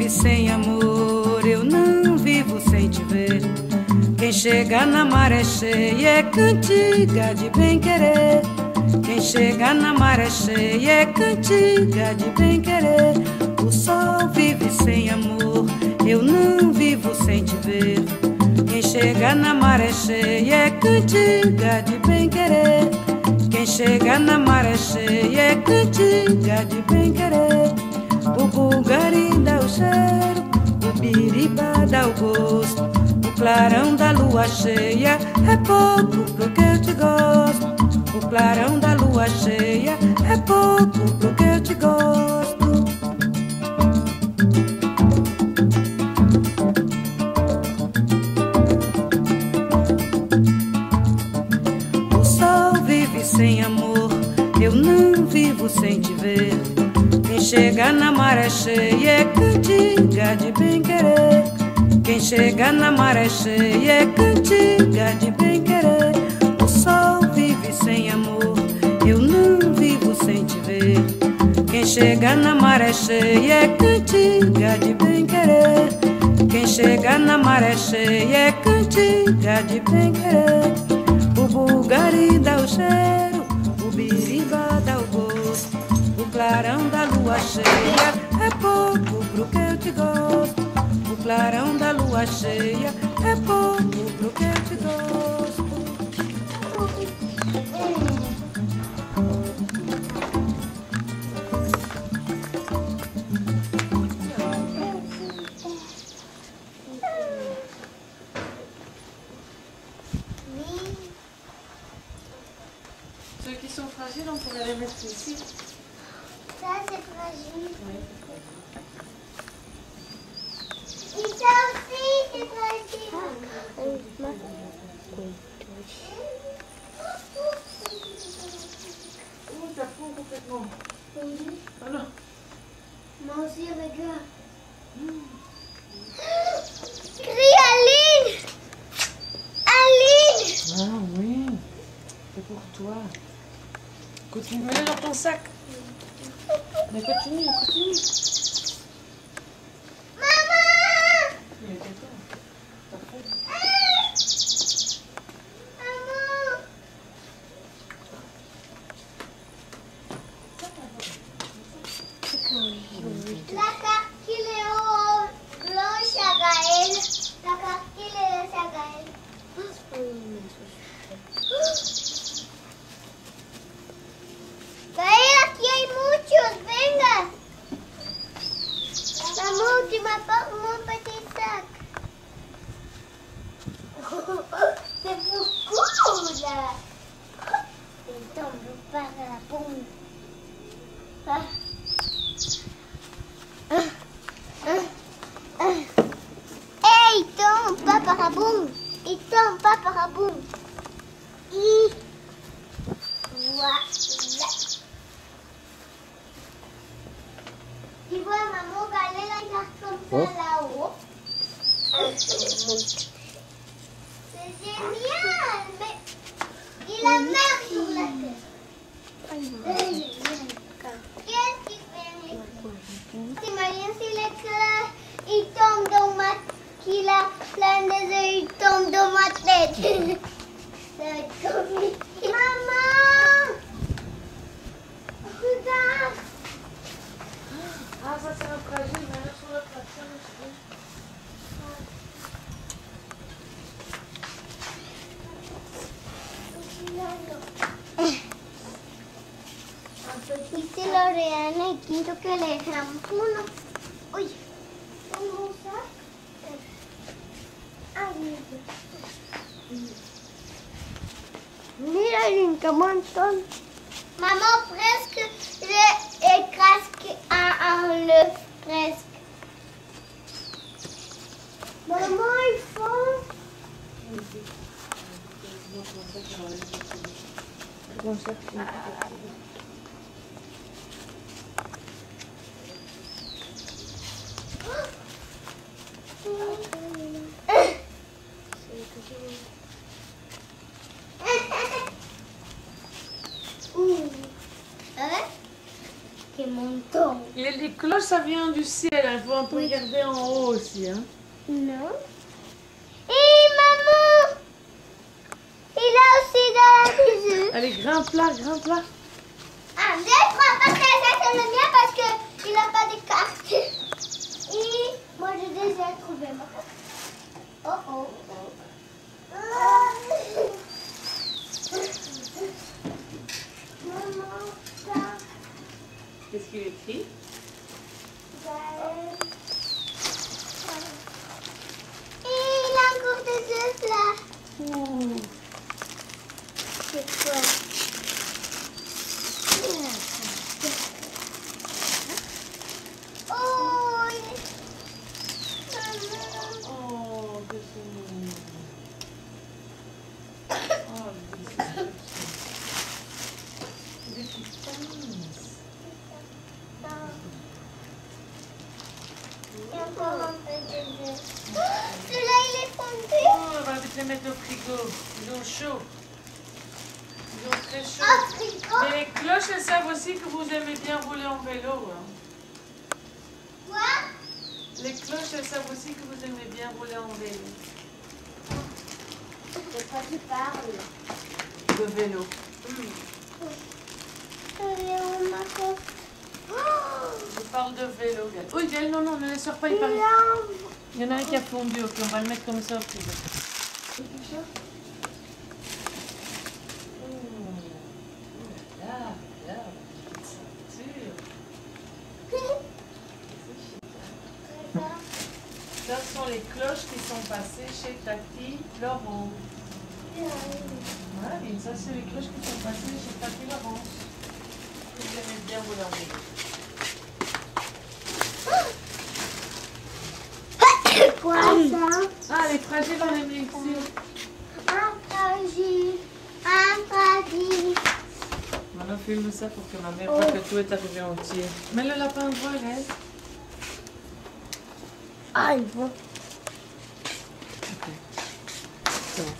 vive sem amor, eu não vivo sem te ver. Quem chega na maré cheia é cantiga de bem-querer. Quem chega na maré cheia é cantiga de bem-querer. O sol vive sem amor, eu não vivo sem te ver. Quem chega na maré cheia é cantiga de bem-querer. Quem chega na maré cheia é cantiga de bem-querer. O bulgari dá o cheiro, o biriba dá o gosto. O clarão da lua cheia é pouco pro que eu te gosto. O clarão da lua cheia é pouco pro que eu te gosto. O sol vive sem amor, eu não vivo sem te ver. Quem chega na maré cheia é cantiga de bem-querer. Quem chega na maré cheia é cantiga de bem-querer. O sol vive sem amor, eu não vivo sem te ver. Quem chega na maré cheia é cantiga de bem-querer. Quem chega na maré cheia é cantiga de bem-querer. O bulgari dá o cheiro, o biriba dá o gosto. O clarão da lua cheia é pouco pro que eu te gosto. O clarão da lua cheia é pouco pro que eu te gosto. Ceux qui sont fragiles, on pourrait les mettre ici. Ça, c'est fragile. Oui. Et ça aussi, c'est fragile. Oh, ça fond complètement. Oui. Ah non. Moi aussi, regarde. Crie Aline! Aline! Ah oui, c'est pour toi. Continue, mets-le dans ton sac. Mais continue, continue. Maman! Il était temps. Parfait. Maman! La carte qu'il est au blanche à Gaël. La carte qu'il est à Gaël. Gaël, aquí hay muchos, venga. Maman, tu m'apportes mon petit sac. C'est beaucoup là. Il tombe par la pompe. Hey, il tombe pas par la bombe. Il tombe pas par la bombe. Voilà. Tu vois, maman, Gaël, il a comme ça là-haut. C'est génial, mais il a mer sur la tête. Qu'est-ce qu'il fait? T'imagines si l'éclair, il tombe dans ma... qu'il a plein de yeux, il tombe dans ma tête. Ça va être comique. Maman! Regarde! Ah, ça c'est un fragile, mais là sur la plateforme, Dice Loreana y quiero que le dejamos uno. Uy, ¿cómo está? Ay, mira, il y a un montón. Maman, presque, écrase un œuf, presque. Maman, il faut... Qué montón. Il les cloches, ça vient du ciel. Il faut un peu regarder en haut aussi. Hein. Non. Et maman, il a aussi dans la cuisine. Allez, grimpe là, grimpe là. 1, 2, 3, parce que ça c'est le mien parce qu'il n'a pas de carte. Et moi j'ai déjà trouvé ma carte. Oh oh. Maman, ça. Qu'est-ce qu'il écrit? Et il a encore des œufs là. C'est quoi? Oh, Oh, que c'est mignon. Oh, des petites pinces. Il y a encore un peu de œufs. Celui-là il est fondu. Oh, on va vite les mettre au frigo. Ils ont chaud. Ils ont très chaud. Un frigo. Mais les cloches, elles savent aussi que vous aimez bien rouler en vélo. Hein. Quoi? Les cloches, elles savent aussi que vous aimez bien rouler en vélo. C'est quoi tu parles? De vélo. Je parle de vélo, Gaël. Oui, Gaël, non, ne les sors pas, il paraît. Il y en a un qui a fondu, ok, on va le mettre comme ça au frigo. Ça sont les cloches qui sont passées chez Tati Laurent. Voilà, ça c'est les cloches qui sont passées chez Tati Laurent. Vous aimez bien vous leur vélo. Quoi ça? Ah, les fragiles, on les met ici. Un fragile. Un fragile. Maintenant, filme ça pour que ma mère voit que tout est arrivé entier. Mets le lapin de voix, Gaël. Ah, il va. Ok. C'est bon.